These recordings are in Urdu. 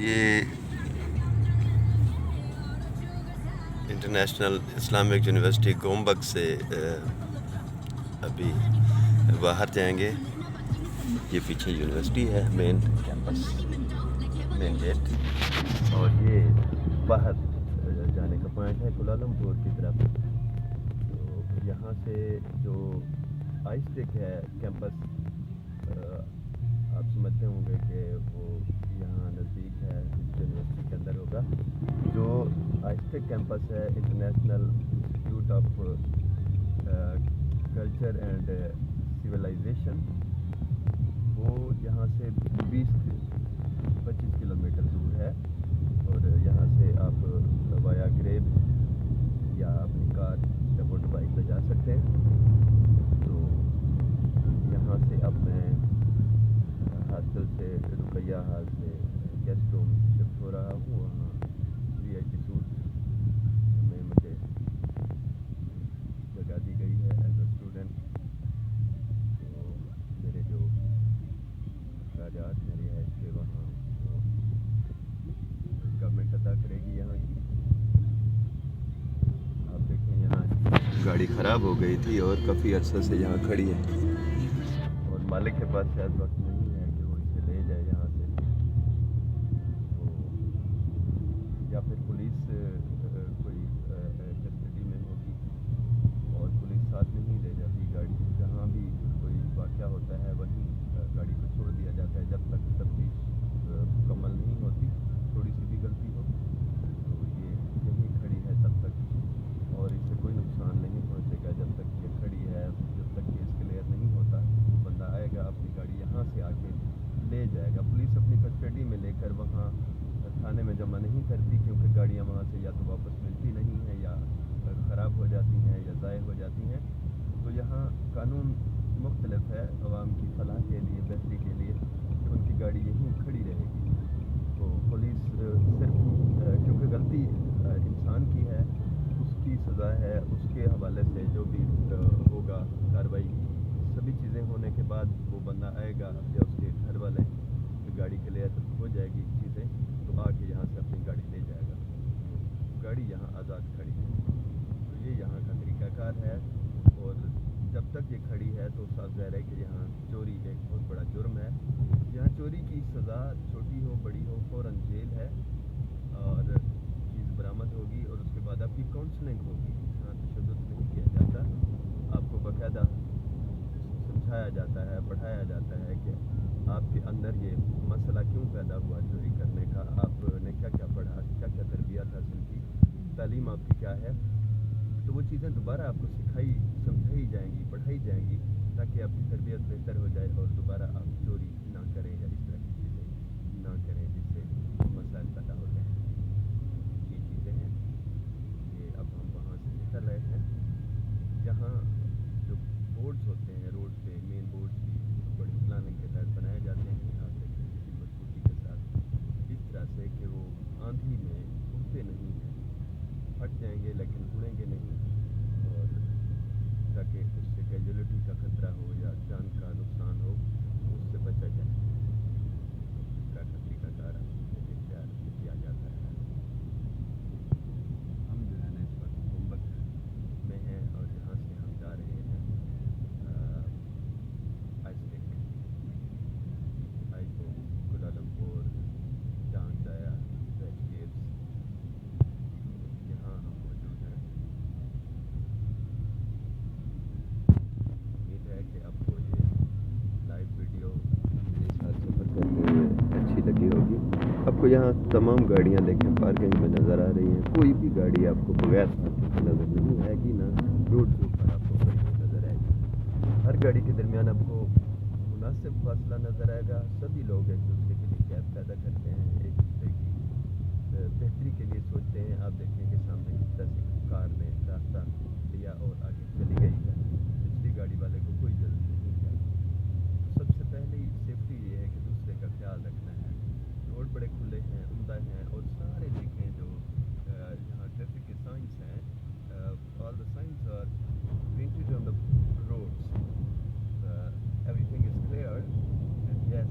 یہ انٹرنیشنل اسلامک یونیورسٹی گومبک سے ابھی باہر جائیں گے. یہ پیچھے یونیورسٹی ہے، مین کیمپس، مین گیٹ، اور یہ باہر جانے کا پوائنٹ ہے کولالمپور کی طرف. تو یہاں سے جو آئس ٹیک ہے کیمپس، آپ سمجھتے ہوں گے کہ وہ یہاں نزدیک ہے، یونیورسٹی کے اندر ہوگا. جو آئس ٹیک کیمپس ہے، international institute of culture and civilization, وہ یہاں سے 20-25 کلومیٹر دور ہے. اور یہاں سے آپ وایا گریب یا اپنی کار یا موٹر بائک پہ جا سکتے ہیں. تو یہاں سے اب میں ہاسٹل سے رقیہ ہال سے گیسٹ روم شفٹ ہو رہا ہوں. وہاں VIP سوٹ میں مجھے جگہ دی گئی ہے ایز اے اسٹوڈنٹ. تو میرے جو اخراجات ہیں رہائش کے، وہاں وہ گورنمنٹ ادا کرے گی یہاں کی. آپ دیکھیں یہاں گاڑی خراب ہو گئی تھی اور کافی عرصے سے یہاں کھڑی ہے، اور مالک کے پاس شاید وقت نہیں ہے کہ وہ اسے لے جائے یہاں سے. تو یا پھر پولیس کوئی کسٹڈی میں ہوگی اور پولیس ساتھ نہیں لے جاتی گاڑی. جہاں بھی کوئی واقعہ ہوتا ہے وہیں گاڑی کو چھوڑ دیا جاتا ہے جب تک تفتیش مکمل نہیں ہوتی. تھوڑی سی بھی غلطی ہو تو یہ یہیں کھڑی ہے تب تک، اور اس سے کوئی نقصان نہیں پہنچے گا جب تک یہ کھڑی ہے. جب تک کیس کلیئر نہیں ہوتا، وہ بندہ آئے گا اپنی گاڑی یہاں سے آ کے لے جائے گا. پولیس اپنی کسٹڈی میں لے کر وہاں تھانے میں جمع نہیں کرتی، کیونکہ گاڑیاں وہاں سے یا تو واپس ملتی نہیں ہیں یا خراب ہو جاتی ہیں یا ضائع ہو جاتی ہیں. تو یہاں قانون مختلف ہے عوام کی فلاح کے لیے، بہتری کے لیے، کہ ان کی گاڑی یہیں کھڑی رہے گی. تو پولیس صرف کیونکہ غلطی انسان کی ہے، اس کی سزا ہے، اس کے حوالے سے جو بھی ہوگا کارروائی. سبھی چیزیں ہونے کے بعد وہ بندہ آئے گا یا اس کے گھر والے، گاڑی کلیئر ہو جائے گی چیزیں تو آ کے یہاں سے اپنی گاڑی لے جائے گا. تو گاڑی یہاں آزاد کھڑی ہے. تو یہ یہاں کا طریقہ کار ہے. اور جب تک یہ کھڑی ہے تو صاف ظاہر ہے کہ یہاں چوری ایک بہت بڑا جرم ہے. یہاں چوری کی سزا چھوٹی ہو بڑی ہو فوراً جیل ہے، اور چیز برآمد ہوگی اور اس کے بعد آپ کی کاؤنسلنگ ہوگی. یہاں تشدد نہیں کیا جاتا، آپ کو باقاعدہ سمجھایا جاتا ہے، پڑھایا جاتا ہے کہ آپ کے اندر یہ مسئلہ کیوں پیدا ہوا چوری کرنے کا، آپ نے کیا کیا پڑھا، کیا کیا تربیت حاصل کی، تعلیم آپ کی کیا ہے. تو وہ چیزیں دوبارہ آپ کو سمجھائی جائیں گی، پڑھائی جائیں گی، تاکہ آپ کی تربیت بہتر ہو جائے اور دوبارہ آپ چوری نہ کریں یا اس طرح کی چیزیں نہ کریں جس سے مسائل پیدا ہوتے ہیں. یہ چیزیں ہیں. یہ اب ہم وہاں سے نکل رہے ہیں. یہاں جو بورڈز ہوتے ہیں روڈ پہ، مین بورڈز بھی بڑی پلاننگ کے تحت بنائے جاتے ہیں. آپ دیکھیں گے کہ مضبوطی کے ساتھ، اس طرح سے کہ وہ آندھی میں اڑتے نہیں ہیں، پھٹ جائیں گے لیکن اڑیں گے نہیں، اور تاکہ اس سے کیجولیٹی کا خطرہ ہو یا جان کا نقصان ہو تو اس سے بچا جائے. تو اس طرح کا طریقہ کار اختیار کیا جاتا ہے. ہم جو ہے نا اس وقت گنبک میں ہیں اور یہاں سے ہم جا رہے ہیں آئسٹک، آئیکوم، کولالمپور، چاند دایا، ویج کیوز. تو یہاں ہم موجود ہیں. امید ہے کہ آپ کو یہ لائیو ویڈیو میرے ساتھ سفر کرتے ہوئے اچھی لگی ہوگی. آپ کو یہاں تمام گاڑیاں دیکھیں پارکنگ میں نظر آ رہی ہیں. کوئی بھی گاڑی آپ کو بغیر پارکنگ کی نظر نہیں آئے گی، نہ روڈ کے اوپر آپ کو کھڑی ہوئی نظر آئے گی. ہر گاڑی کے درمیان آپ کو مناسب فاصلہ نظر آئے گا. سبھی لوگ ایک دوسرے کے لیے گیپ پیدا کرتے ہیں، ایک دوسرے کی بہتری کے لیے سوچتے ہیں. آپ دیکھیں کہ سامنے کس طرح سے کار نے راستہ لیا اور آگے چلی گئی ہے. پچھلی گاڑی والے کو کوئی جلدی نہیں ہے. تو سب سے پہلی سیفٹی یہ ہے کہ دوسرے کا خیال رکھنا ہے. روڈ بڑے کھلے ہیں، عمدہ ہیں، اور سارے دیکھیں جو یہاں ٹریفک کے سائنس ہیں، all the signs are painted on the roads. Everything is clear, and yes,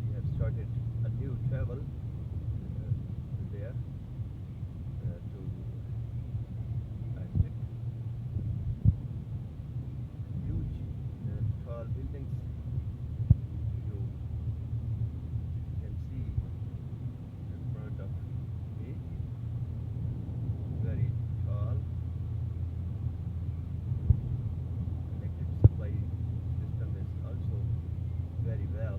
We have started a new travel there to Ashtik. Huge tall buildings you can see in front of me, very tall. Electric supply system is also very well.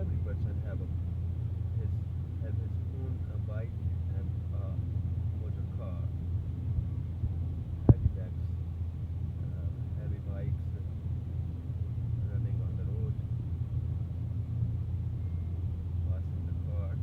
every person have his own bike and motor car. Heavy bags, heavy bikes running on the road, passing the cars.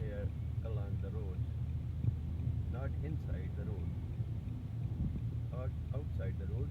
here along the road, not inside the road or outside the road,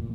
3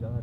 4